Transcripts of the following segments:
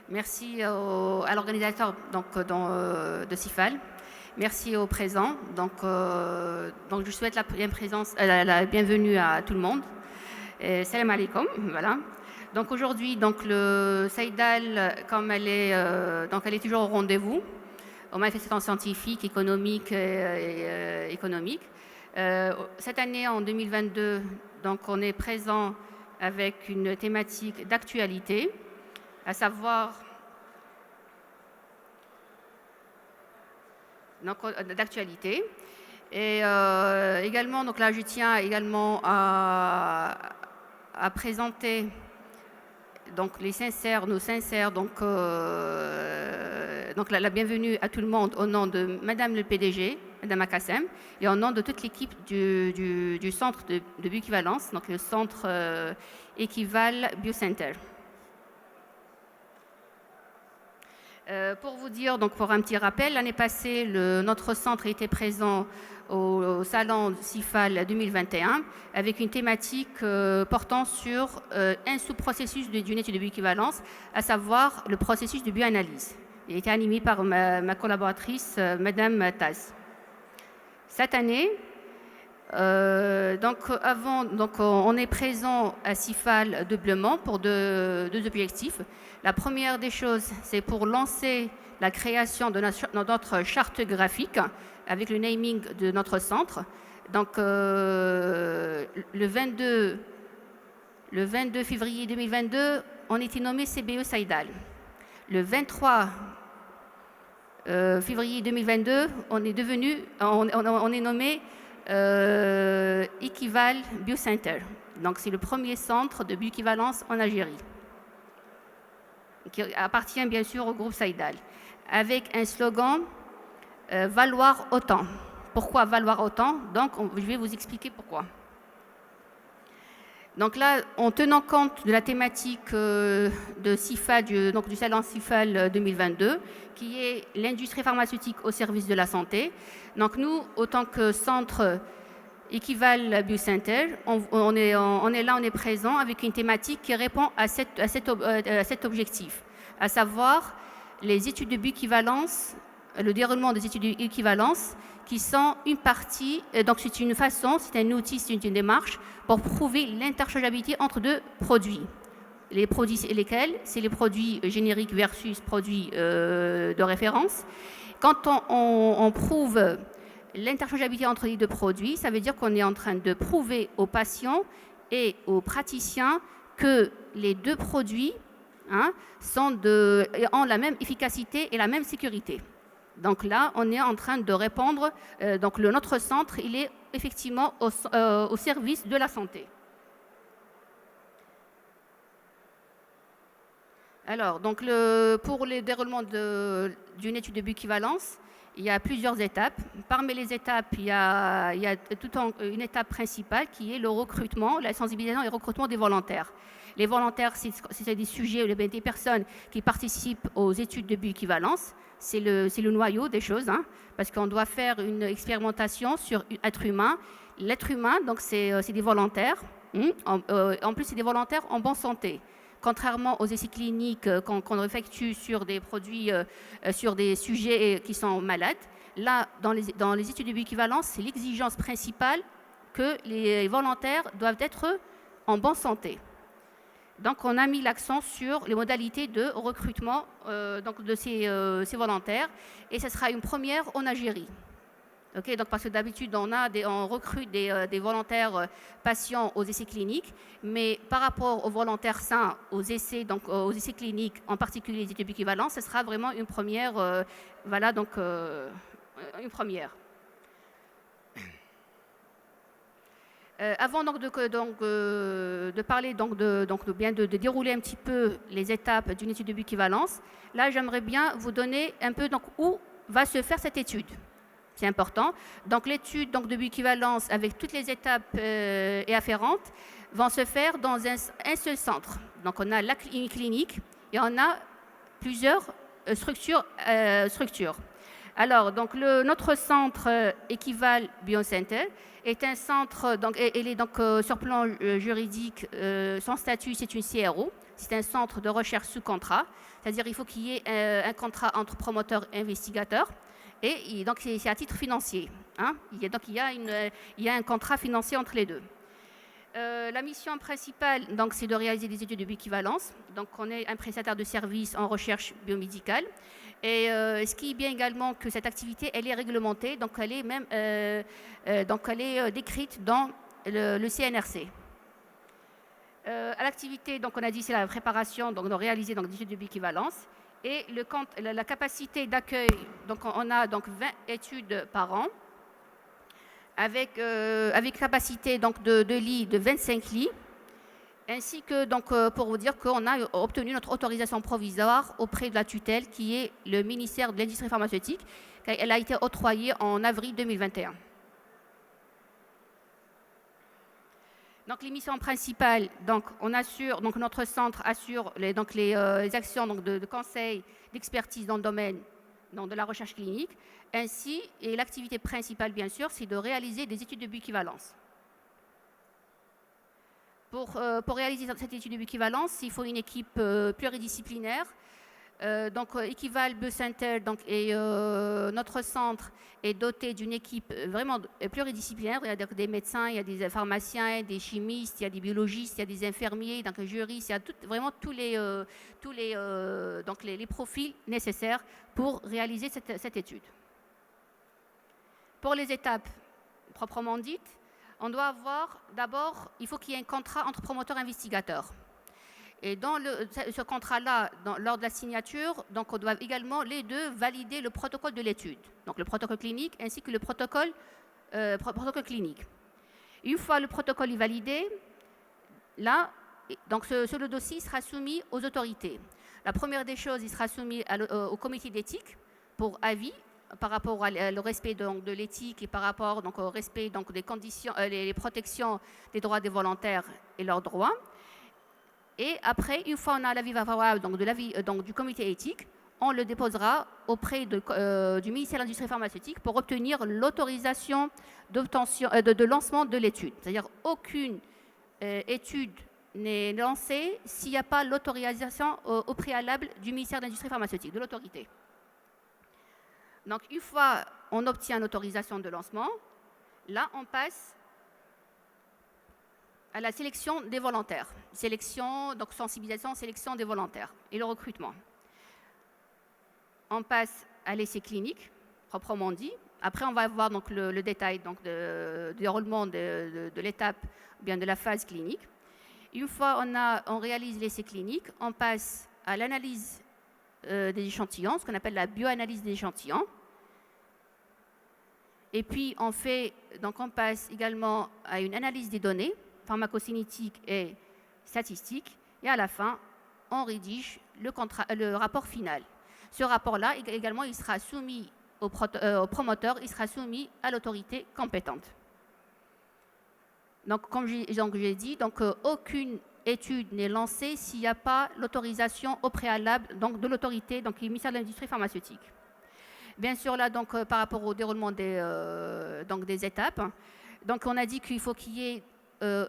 Merci à l'organisateur de CIFAL. Merci aux présents. Donc je souhaite la bienvenue à tout le monde. Salam alaikum. Voilà. Donc aujourd'hui, donc le Saïdal, comme elle est toujours au rendez-vous aux manifestations scientifiques, économiques et économiques. Cette année, en 2022, donc on est présent avec une thématique d'actualité, à savoir d'actualité. Et également, donc là, je tiens également à présenter donc nos sincères, donc la bienvenue à tout le monde au nom de Madame le PDG, Madame Akassem, et au nom de toute l'équipe du centre de bioéquivalence, donc le centre Equival Biocenter. Pour vous dire, donc pour un petit rappel, l'année passée, notre centre était présent au salon CIFAL 2021 avec une thématique portant sur un sous-processus d'une étude de bioéquivalence, à savoir le processus de bioanalyse. Il a été animé par ma collaboratrice, Madame Taz. Cette année, on est présent à CIFAL doublement pour deux objectifs. La première des choses, c'est pour lancer la création de notre charte graphique avec le naming de notre centre. Donc, le 22 février 2022, on était nommé CBE Saïdal. Le 23 février 2022, on est nommé Equival Biocenter. Donc, c'est le premier centre de bioéquivalence en Algérie, qui appartient bien sûr au groupe Saïdal, avec un slogan valoir autant. Pourquoi valoir autant? Donc, je vais vous expliquer pourquoi. Donc là, en tenant compte de la thématique de CIFAL, du salon CIFAL 2022, qui est l'industrie pharmaceutique au service de la santé. Donc nous, autant que centre Equival Biocenter, on est présent avec une thématique qui répond à cet objectif, à savoir les études de bioéquivalence, le déroulement des études de bioéquivalence, qui sont une partie, donc c'est une façon, c'est un outil, c'est une démarche pour prouver l'interchangeabilité entre deux produits. Les produits lesquels? C'est les produits génériques versus produits de référence. Quand on prouve l'interchangeabilité entre les deux produits, ça veut dire qu'on est en train de prouver aux patients et aux praticiens que les deux produits ont la même efficacité et la même sécurité. Donc là, on est en train de répondre, notre centre, il est effectivement au service de la santé. Alors, donc pour le déroulement d'une étude de bioéquivalence, il y a plusieurs étapes. Parmi les étapes, il y a une étape principale qui est le recrutement, la sensibilisation et le recrutement des volontaires. Les volontaires, c'est des sujets, des personnes qui participent aux études de bioéquivalence. C'est le noyau des choses, parce qu'on doit faire une expérimentation sur l'être humain. L'être humain, donc c'est des volontaires. En plus, c'est des volontaires en bonne santé. Contrairement aux essais cliniques qu'on effectue sur des produits, sur des sujets qui sont malades, là, dans les études de bioéquivalence, c'est l'exigence principale que les volontaires doivent être en bonne santé. Donc, on a mis l'accent sur les modalités de recrutement de ces volontaires, et ce sera une première en Algérie. Okay, donc parce que d'habitude, on recrute des volontaires patients aux essais cliniques, mais par rapport aux volontaires sains, aux essais cliniques, en particulier les études de bioéquivalence, ce sera vraiment une première. Une première. Avant de parler, de dérouler un petit peu les étapes d'une étude de bioéquivalence, là, j'aimerais bien vous donner un peu où va se faire cette étude. C'est important. Donc, l'étude de bioéquivalence avec toutes les étapes et afférentes vont se faire dans un seul centre. Donc, on a une clinique et on a plusieurs structures. Alors, donc, notre centre Equival Biocenter est un centre, il est sur plan juridique, son statut, c'est une CRO. c'est un centre de recherche sous contrat, c'est-à-dire il faut qu'il y ait un contrat entre promoteur et investigateur, et donc c'est à titre financier. Hein. Donc il y a un contrat financier entre les deux. La mission principale, donc, c'est de réaliser des études de bioéquivalence. Donc, on est un prestataire de services en recherche biomédicale. Et ce qui est bien également que cette activité, elle est réglementée, donc elle est même, décrite dans le CNRC. À l'activité, donc on a dit, c'est la préparation, donc de réaliser donc, des études de bioéquivalence. Et la capacité d'accueil, donc on a donc 20 études par an, avec capacité donc, de lits de 25 lits, ainsi que donc, pour vous dire qu'on a obtenu notre autorisation provisoire auprès de la tutelle qui est le ministère de l'Industrie pharmaceutique. Elle a été octroyée en avril 2021. Donc les missions principales, donc, donc notre centre assure les actions donc, de conseil, d'expertise dans le domaine de la recherche clinique, ainsi, et l'activité principale, bien sûr, c'est de réaliser des études de bioéquivalence. Pour réaliser cette étude de bioéquivalence, il faut une équipe pluridisciplinaire. Donc, Equival Biocenter et notre centre est doté d'une équipe vraiment pluridisciplinaire. Il y a des médecins, il y a des pharmaciens, des chimistes, il y a des biologistes, il y a des infirmiers, donc juristes, il y a vraiment tous les profils nécessaires pour réaliser cette étude. Pour les étapes proprement dites, on doit avoir d'abord, il faut qu'il y ait un contrat entre promoteur et investigateur. Et dans ce contrat-là, lors de la signature, donc on doit également les deux valider le protocole de l'étude, donc le protocole clinique ainsi que le protocole clinique. Une fois le protocole est validé, là, donc le dossier sera soumis aux autorités. La première des choses, il sera soumis au comité d'éthique pour avis par rapport au respect de l'éthique et par rapport donc, au respect donc, des conditions, les protections des droits des volontaires et leurs droits. Et après, une fois on a l'avis favorable du comité éthique, on le déposera auprès du ministère de l'Industrie pharmaceutique pour obtenir l'autorisation de lancement de l'étude. C'est-à-dire aucune étude n'est lancée s'il n'y a pas l'autorisation au préalable du ministère de l'Industrie pharmaceutique, de l'autorité. Donc, une fois on obtient l'autorisation de lancement, là, on passe à la sélection des volontaires. Donc sensibilisation, sélection des volontaires et le recrutement. On passe à l'essai clinique, proprement dit. Après, on va voir donc, le détail donc, du déroulement de l'étape, bien de la phase clinique. Une fois on réalise l'essai clinique, on passe à l'analyse des échantillons, ce qu'on appelle la bioanalyse des échantillons. Et puis, on passe également à une analyse des données, pharmacocinétiques et statistiques. Et à la fin, on rédige le rapport final. Ce rapport-là, également, il sera soumis au promoteur, il sera soumis à l'autorité compétente. Donc, comme j'ai dit, aucune étude n'est lancée s'il n'y a pas l'autorisation au préalable donc, de l'autorité, donc le ministère de l'Industrie pharmaceutique. Bien sûr, là, donc, par rapport au déroulement des étapes, donc, on a dit qu'il faut qu'il y ait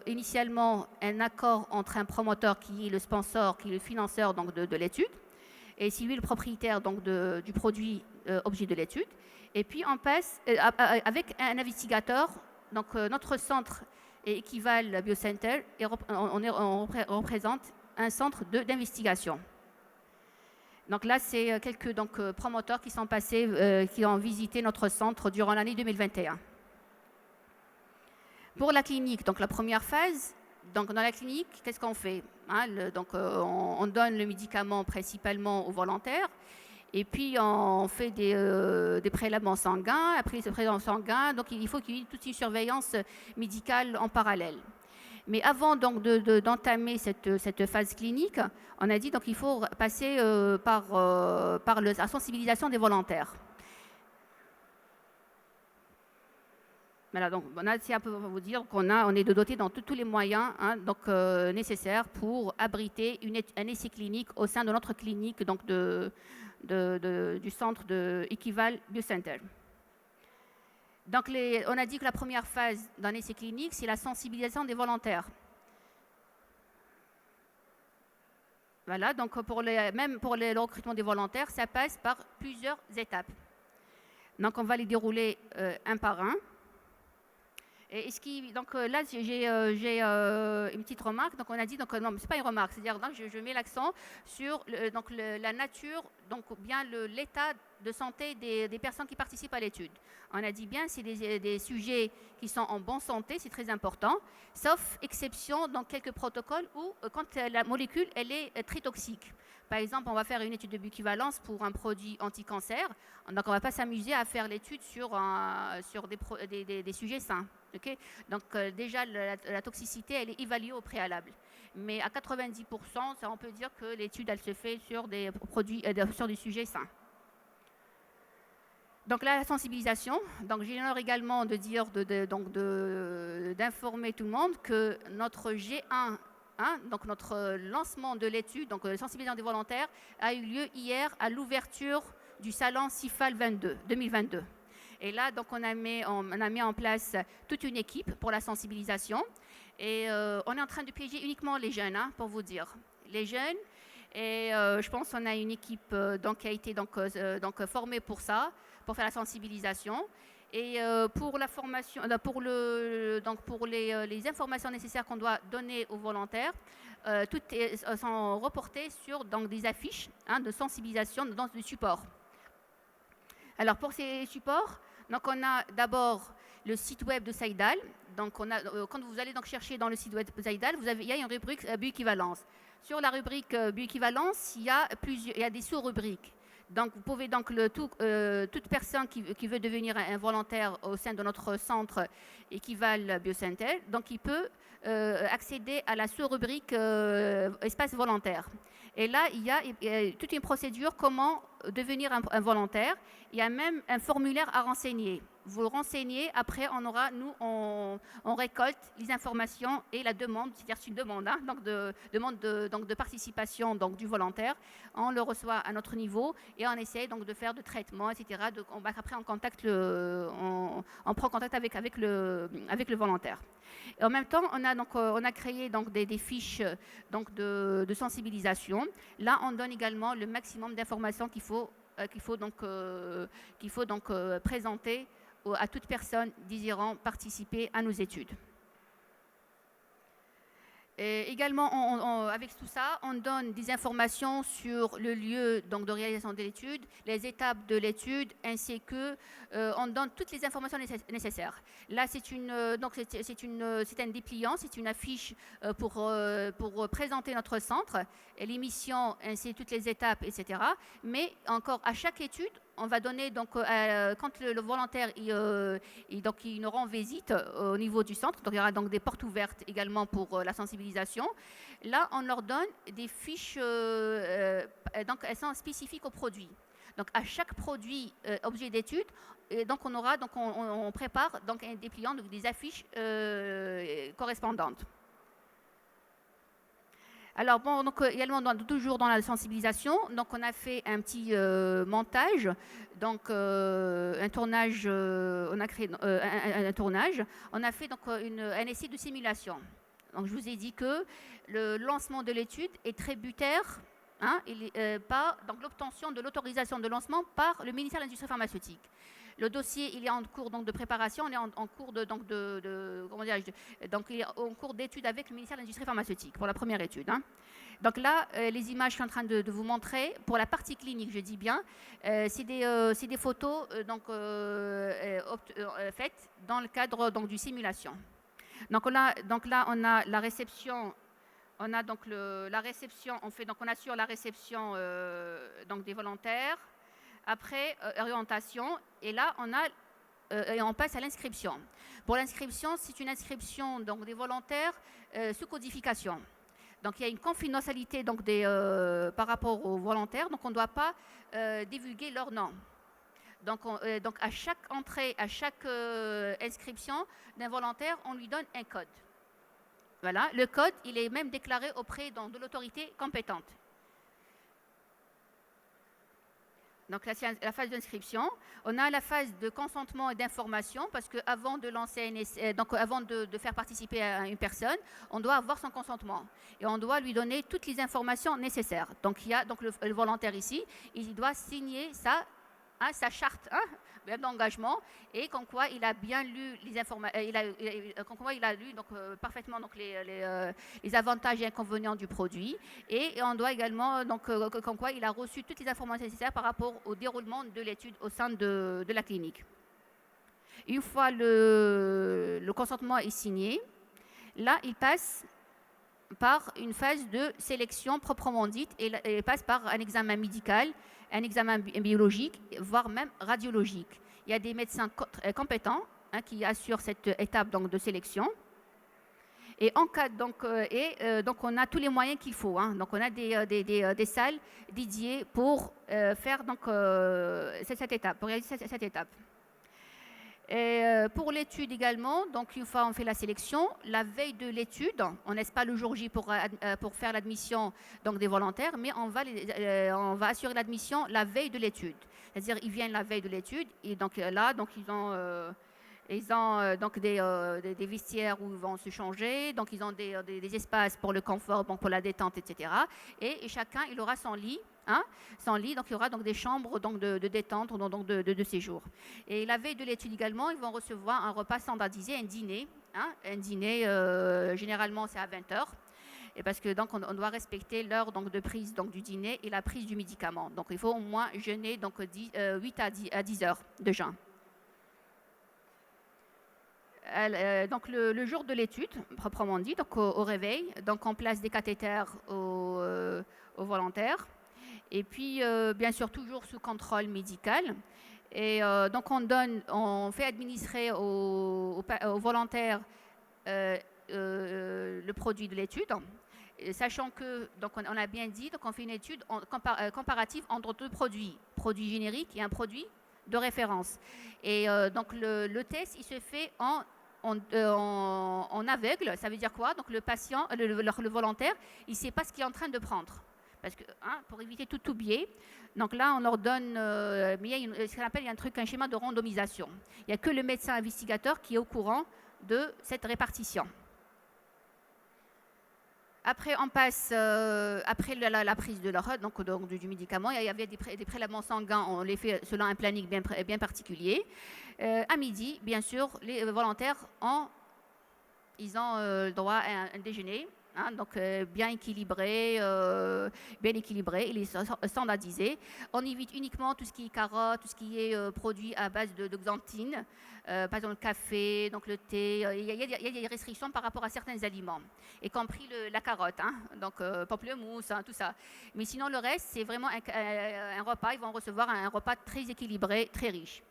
initialement un accord entre un promoteur qui est le sponsor, qui est le financeur donc, de l'étude, et si lui le propriétaire donc, du produit objet de l'étude. Et puis, on passe avec un investigateur, donc notre centre est Equival Biocenter, et on représente un centre d'investigation. Donc là, c'est quelques promoteurs qui sont passés, qui ont visité notre centre durant l'année 2021. Pour la clinique, donc la première phase, donc dans la clinique, qu'est-ce qu'on fait on donne le médicament principalement aux volontaires, et puis on fait des prélèvements sanguins. Après ces prélèvements sanguins, donc il faut qu'il y ait toute une surveillance médicale en parallèle. Mais avant donc d'entamer cette phase clinique, on a dit qu'il faut passer par la sensibilisation des volontaires. Voilà, donc c'est un peu pour vous dire qu'on est doté dans tous les moyens nécessaires pour abriter un essai clinique au sein de notre clinique donc du centre de Equival Biocenter. Donc, on a dit que la première phase d'un essai clinique, c'est la sensibilisation des volontaires. Voilà, donc même pour le recrutement des volontaires, ça passe par plusieurs étapes. Donc on va les dérouler un par un. Et donc là, j'ai une petite remarque. Donc on a dit, donc non, c'est pas une remarque, c'est-à-dire donc je mets l'accent sur la nature, donc bien l'état de santé des personnes qui participent à l'étude. On a dit bien, c'est des sujets qui sont en bonne santé, c'est très important, sauf exception dans quelques protocoles où quand la molécule elle est très toxique. Par exemple, on va faire une étude de bioéquivalence pour un produit anti-cancer. Donc, on ne va pas s'amuser à faire l'étude sur des sujets sains. Okay, donc, déjà, la toxicité, elle est évaluée au préalable. Mais à 90%, on peut dire que l'étude, elle se fait sur des produits, sur des sujets sains. Donc là, la sensibilisation. Donc j'ai l'honneur également de dire, d'informer tout le monde que notre G1, donc notre lancement de l'étude, donc sensibilisation des volontaires, a eu lieu hier à l'ouverture du salon CIFAL 2022. Et là, donc on a mis en place toute une équipe pour la sensibilisation. Et on est en train de piéger uniquement les jeunes, pour vous dire. Les jeunes. Et je pense qu'on a une équipe qui a été formée pour ça, pour faire la sensibilisation. Et pour la formation, pour les informations nécessaires qu'on doit donner aux volontaires, toutes sont reportées sur des affiches de sensibilisation dans du support. Alors pour ces supports, donc on a d'abord le site web de Saïdal. Donc quand vous allez chercher dans le site web de Saïdal, il y a une rubrique bioéquivalence. Sur la rubrique bioéquivalence, il y a des sous-rubriques. Donc vous pouvez toute personne qui veut devenir un volontaire au sein de notre centre Équival Biosynthèse, donc il peut accéder à la sous-rubrique espace volontaire. Et là, il y a toute une procédure comment devenir un volontaire. Il y a même un formulaire à renseigner. Vous le renseignez, après on récolte les informations et la demande, c'est-à-dire c'est une demande, de participation du volontaire. On le reçoit à notre niveau et on essaie de faire de traitements, etc. Après on prend contact avec le volontaire. Et en même temps, on a créé des fiches de sensibilisation. Là, on donne également le maximum d'informations qu'il faut présenter à toute personne désirant participer à nos études. Et également, avec tout ça, on donne des informations sur le lieu de réalisation de l'étude, les étapes de l'étude, ainsi que on donne toutes les informations nécessaires. Là, c'est un dépliant, c'est une affiche pour présenter notre centre, l'émission, ainsi toutes les étapes, etc. Mais encore, à chaque étude, on va donner, quand le volontaire il nous rend visite au niveau du centre, donc il y aura des portes ouvertes également pour la sensibilisation. Là, on leur donne des fiches, elles sont spécifiques au produit. Donc à chaque produit objet d'étude, on prépare un dépliant, des affiches correspondantes. Alors également toujours dans la sensibilisation, on a fait un petit montage, un tournage, on a créé un tournage, on a fait un essai de simulation. Donc je vous ai dit que le lancement de l'étude est tributaire l'obtention de l'autorisation de lancement par le ministère de l'Industrie pharmaceutique. Le dossier, il est en cours de préparation, on est en cours il est en cours d'étude avec le ministère de l'Industrie pharmaceutique pour la première étude. Donc là, les images que je suis en train de vous montrer, pour la partie clinique, je dis bien, c'est des photos faites dans le cadre du simulation. Donc là, on a la réception. On a la réception, on assure la réception des volontaires. Après, orientation, et là, on passe à l'inscription. Pour l'inscription, c'est une inscription des volontaires sous codification. Donc, il y a une confidentialité par rapport aux volontaires, donc on ne doit pas divulguer leur nom. Donc, à chaque entrée, à chaque inscription d'un volontaire, on lui donne un code. Voilà, le code, il est même déclaré auprès de l'autorité compétente. Donc là, c'est la phase d'inscription. On a la phase de consentement et d'information parce qu'avant de lancer un essai, donc avant de faire participer une personne, on doit avoir son consentement et on doit lui donner toutes les informations nécessaires. Donc il y a donc le volontaire ici, il doit signer ça, sa charte d'engagement et comme quoi il a bien lu les informations, comme quoi il a lu donc, parfaitement donc, les avantages et inconvénients du produit et on doit également donc comme quoi il a reçu toutes les informations nécessaires par rapport au déroulement de l'étude au sein de la clinique. Une fois le consentement est signé, là il passe par une phase de sélection proprement dite et passe par un examen médical, un examen biologique, voire même radiologique. Il y a des médecins compétents qui assurent cette étape donc, de sélection. Et en cas donc, donc on a tous les moyens qu'il faut. Donc on a des salles dédiées pour faire donc, cette étape, pour réaliser cette étape. Et pour l'étude également, donc une fois on fait la sélection, la veille de l'étude, on n'est pas le jour J pour faire l'admission donc des volontaires, mais on va assurer l'admission la veille de l'étude. C'est-à-dire ils viennent la veille de l'étude et donc là donc ils ont donc des vestiaires où ils vont se changer, donc ils ont des espaces pour le confort, donc pour la détente, etc. Et chacun il aura son lit. Donc il y aura donc des chambres donc de détente, donc de séjour. Et la veille de l'étude également, ils vont recevoir un repas standardisé, un dîner. Un dîner, généralement c'est à 20h. Et parce que donc on doit respecter l'heure donc de prise donc du dîner et la prise du médicament. Donc il faut au moins jeûner donc 8 à 10 heures de jeûne. Donc le jour de l'étude, proprement dit, donc au réveil, donc on place des cathéters aux volontaires. Et puis, bien sûr, toujours sous contrôle médical. Et donc, on fait administrer aux volontaires le produit de l'étude, sachant que, donc on a bien dit, donc on fait une étude comparative entre deux produit générique et un produit de référence. Et donc, le test, il se fait en aveugle. Ça veut dire quoi? Donc, le patient, le volontaire, il ne sait pas ce qu'il est en train de prendre. Parce que, pour éviter tout biais, donc là, on leur donne, mais il y a ce qu'on appelle un schéma de randomisation. Il n'y a que le médecin investigateur qui est au courant de cette répartition. Après, on passe, après la prise de leur, donc du médicament, il y avait des prélèvements sanguins, on les fait selon un planning bien particulier. À midi, bien sûr, les volontaires ils ont le droit à un déjeuner. Donc bien équilibré, il est standardisé. On évite uniquement tout ce qui est carottes, tout ce qui est produit à base de xanthine, par exemple le café, donc le thé. Il y a des restrictions par rapport à certains aliments, y compris la carotte, donc pamplemousse, tout ça. Mais sinon le reste, c'est vraiment un repas. Ils vont recevoir un repas très équilibré, très riche.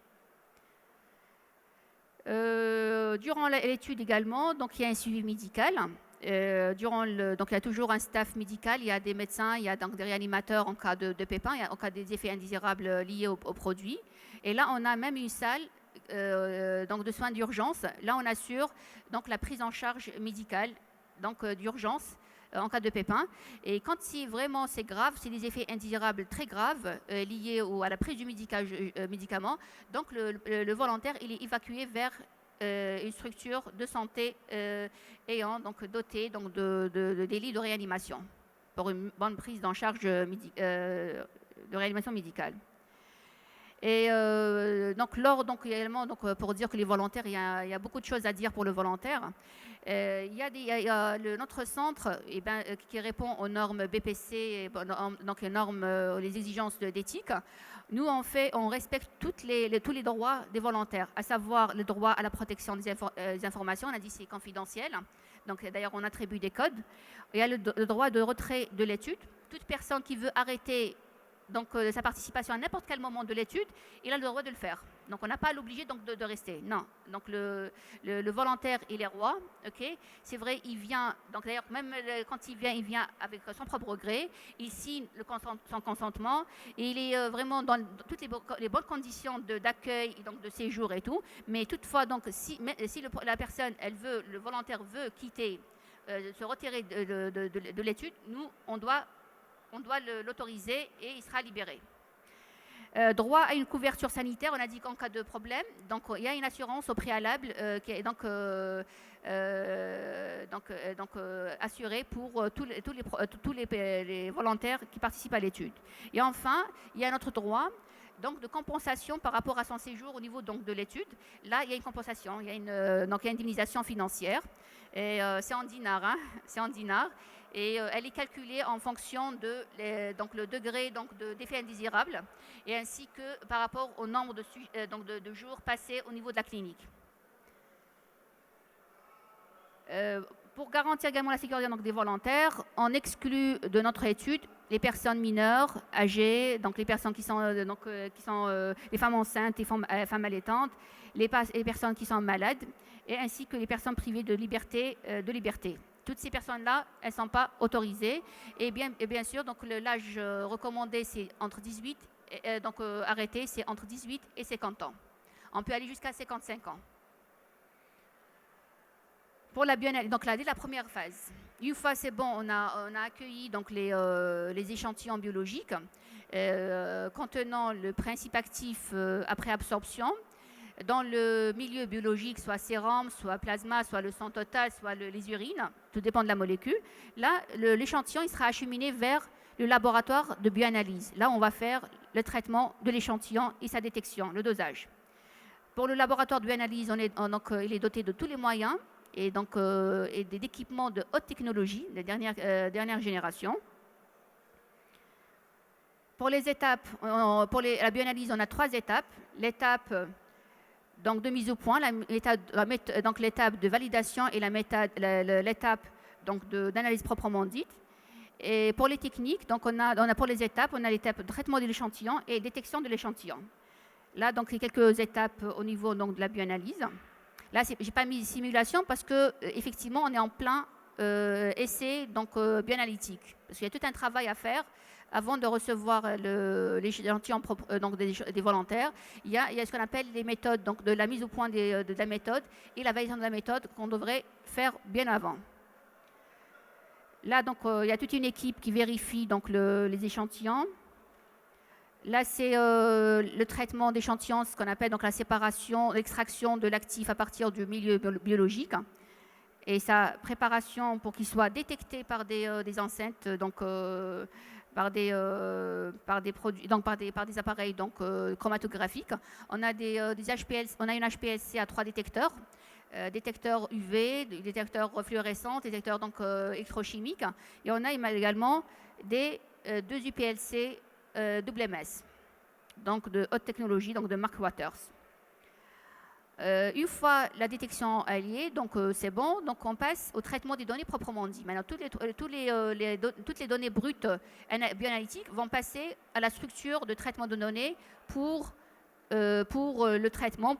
Durant l'étude également, donc il y a un suivi médical. Donc il y a toujours un staff médical, il y a des médecins, il y a donc des réanimateurs en cas de pépins, en cas des effets indésirables liés au produit. Et là, on a même une salle donc de soins d'urgence. Là, on assure donc la prise en charge médicale donc d'urgence en cas de pépins. Et quand c'est grave, c'est des effets indésirables très graves liés à la prise du médicament, donc le volontaire il est évacué vers une structure de santé ayant donc doté donc des lits de réanimation pour une bonne prise en charge de réanimation médicale. Et donc également pour dire que les volontaires, il y a beaucoup de choses à dire pour le volontaire. Il y a notre centre qui répond aux normes BPC, donc les normes, les exigences d'éthique. Nous, on respecte tous les droits des volontaires, à savoir le droit à la protection des informations. On a dit c'est confidentiel. Donc d'ailleurs, on attribue des codes. Il y a le droit de retrait de l'étude. Toute personne qui veut arrêter donc sa participation à n'importe quel moment de l'étude, il a le droit de le faire. Donc on n'a pas l'obligé donc de rester. Non. Donc le volontaire il est roi. Ok. C'est vrai, il vient. Donc d'ailleurs même quand il vient avec son propre gré. Il signe son consentement. Et il est vraiment dans toutes les bonnes conditions d'accueil, donc de séjour et tout. Mais toutefois donc si la personne le volontaire veut quitter, se retirer de l'étude, nous on doit l'autoriser et il sera libéré. Droit à une couverture sanitaire, on a dit qu'en cas de problème, donc il y a une assurance au préalable qui est donc assurée pour les volontaires qui participent à l'étude. Et enfin, il y a notre droit donc de compensation par rapport à son séjour au niveau donc de l'étude. Là, il y a une compensation, il y a une indemnisation financière. Et c'est en dinars, hein, c'est en dinars. Et elle est calculée en fonction de le degré d'effet indésirable et ainsi que par rapport au nombre de jours passés au niveau de la clinique. Pour garantir également la sécurité des volontaires, on exclut de notre étude les personnes mineures, âgées, donc les personnes qui sont les femmes enceintes, les femmes allaitantes, les personnes qui sont malades, et ainsi que les personnes privées de liberté. Toutes ces personnes-là, elles ne sont pas autorisées. Et bien sûr, donc l'âge recommandé, c'est entre 18, arrêté, c'est entre 18 et 50 ans. On peut aller jusqu'à 55 ans. Pour la bioanalyse, donc là, dès la première phase, une fois c'est bon, on a accueilli donc les échantillons biologiques contenant le principe actif après absorption dans le milieu biologique, soit sérum, soit plasma, soit le sang total, soit les urines, tout dépend de la molécule. Là, l'échantillon il sera acheminé vers le laboratoire de bioanalyse. Là, on va faire le traitement de l'échantillon et sa détection, le dosage. Pour le laboratoire de bioanalyse, il est doté de tous les moyens et d'équipements de haute technologie, de dernière génération. Pour les étapes, la bioanalyse, on a 3 étapes. L'étape de mise au point, l'étape de validation et l'étape d'analyse proprement dite. Et pour les techniques, donc on a pour les étapes, on a l'étape de traitement de l'échantillon et détection de l'échantillon. Là, donc, il y a quelques étapes au niveau de la bioanalyse. Là, je n'ai pas mis simulation parce qu'effectivement, on est en plein essai bioanalytique. Parce qu'il y a tout un travail à faire avant de recevoir l'échantillon des volontaires. Il y a ce qu'on appelle les méthodes, donc de la mise au point de la méthode et la validation de la méthode qu'on devrait faire bien avant. Là, donc, il y a toute une équipe qui vérifie les échantillons. Là, c'est le traitement d'échantillons, ce qu'on appelle la séparation, l'extraction de l'actif à partir du milieu biologique et sa préparation pour qu'il soit détecté par des enceintes, par des appareils chromatographiques. On a on a une HPLC à 3 détecteurs. Détecteurs UV, détecteurs fluorescents, détecteurs électrochimiques. Et on a également 2 UPLC WMS, donc de haute technologie, donc de Mark Waters. Une fois la détection alliée, donc c'est bon, donc on passe au traitement des données proprement dit. Maintenant, toutes les données brutes bioanalytiques vont passer à la structure de traitement de données pour le traitement,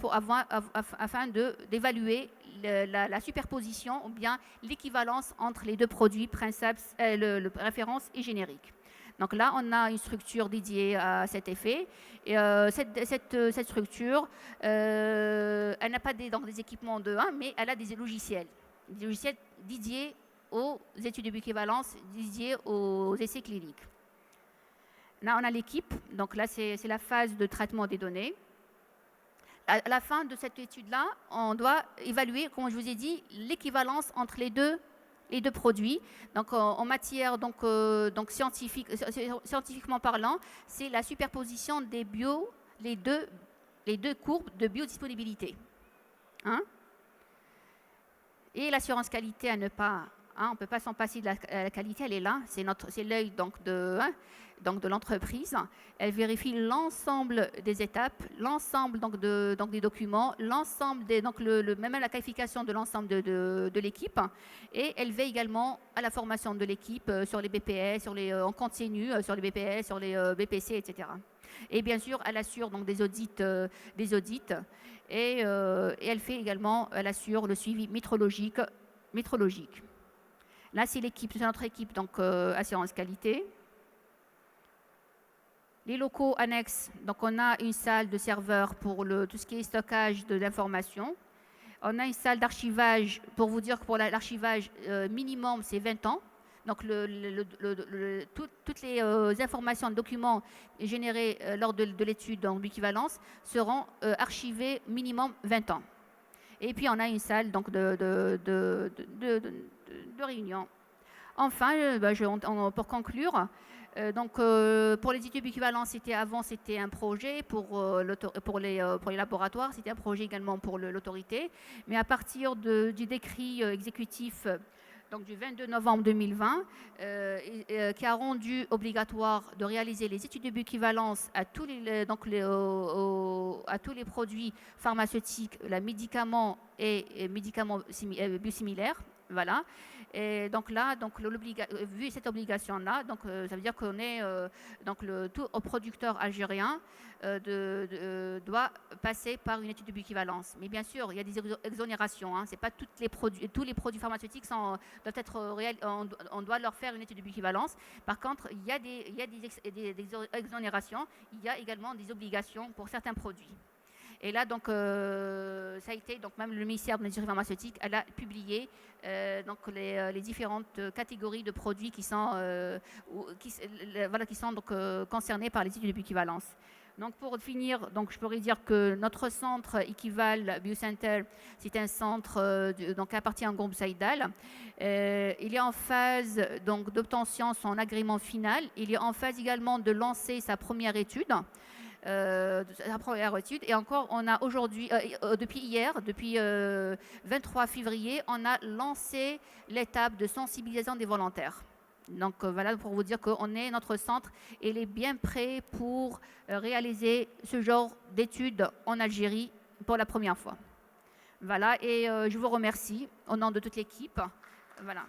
afin d'évaluer la superposition ou bien l'équivalence entre les 2 produits, référence et générique. Donc là, on a une structure dédiée à cet effet. Et cette structure, elle n'a pas des équipements de 1, mais elle a des logiciels dédiés aux études de bioéquivalence, dédiés aux essais cliniques. Là, on a l'équipe. Donc là, c'est la phase de traitement des données. À la fin de cette étude-là, on doit évaluer, comme je vous ai dit, l'équivalence entre les deux produits. Donc en matière scientifiquement parlant, c'est la superposition les deux courbes de biodisponibilité. Hein? Et l'assurance qualité à ne pas, on ne peut pas s'en passer de la qualité, elle est là, c'est l'œil de l'entreprise. Elle vérifie l'ensemble des étapes, l'ensemble des documents, l'ensemble même la qualification de l'ensemble de l'équipe. Et elle veille également à la formation de l'équipe sur les BPS, en continu, sur les BPS, sur les BPC, etc. Et bien sûr, elle assure des audits, et elle fait également, elle assure le suivi métrologique. Là, c'est notre équipe, assurance qualité. Les locaux annexes, donc on a une salle de serveur pour tout ce qui est stockage de l'information. On a une salle d'archivage, pour vous dire que pour l'archivage minimum, c'est 20 ans. Donc toutes les informations, documents générés lors de l'étude en biéquivalence seront archivés minimum 20 ans. Et puis on a une salle donc, de réunion. Enfin, pour conclure, pour les études d'équivalence, c'était un projet pour les laboratoires, c'était un projet également pour l'autorité. Mais à partir du décret exécutif donc du 22 novembre 2020, qui a rendu obligatoire de réaliser les études de bioéquivalence à tous les produits pharmaceutiques, médicaments et médicaments biosimilaires. Voilà. Et donc là, vu cette obligation-là, ça veut dire qu'on est tout producteur algérien doit passer par une étude de bioéquivalence. Mais bien sûr, il y a des exonérations. C'est pas tous les produits pharmaceutiques doivent être on doit leur faire une étude de bioéquivalence. Par contre, il y a des exonérations. Il y a également des obligations pour certains produits. Et là, ça a été, même le ministère de l'Industrie pharmaceutique, elle a publié les différentes catégories de produits qui sont concernés par les études de bioéquivalence. Donc pour finir, je pourrais dire que notre centre Equival Biocenter, c'est un centre qui appartient au groupe Saïdal. Il est en phase d'obtention son agrément final. Il est en phase également de lancer sa première étude. Et encore, on a aujourd'hui, depuis 23 février, on a lancé l'étape de sensibilisation des volontaires. Donc voilà pour vous dire que notre centre, il est bien prêt pour réaliser ce genre d'études en Algérie pour la première fois. Voilà, et je vous remercie au nom de toute l'équipe. Voilà.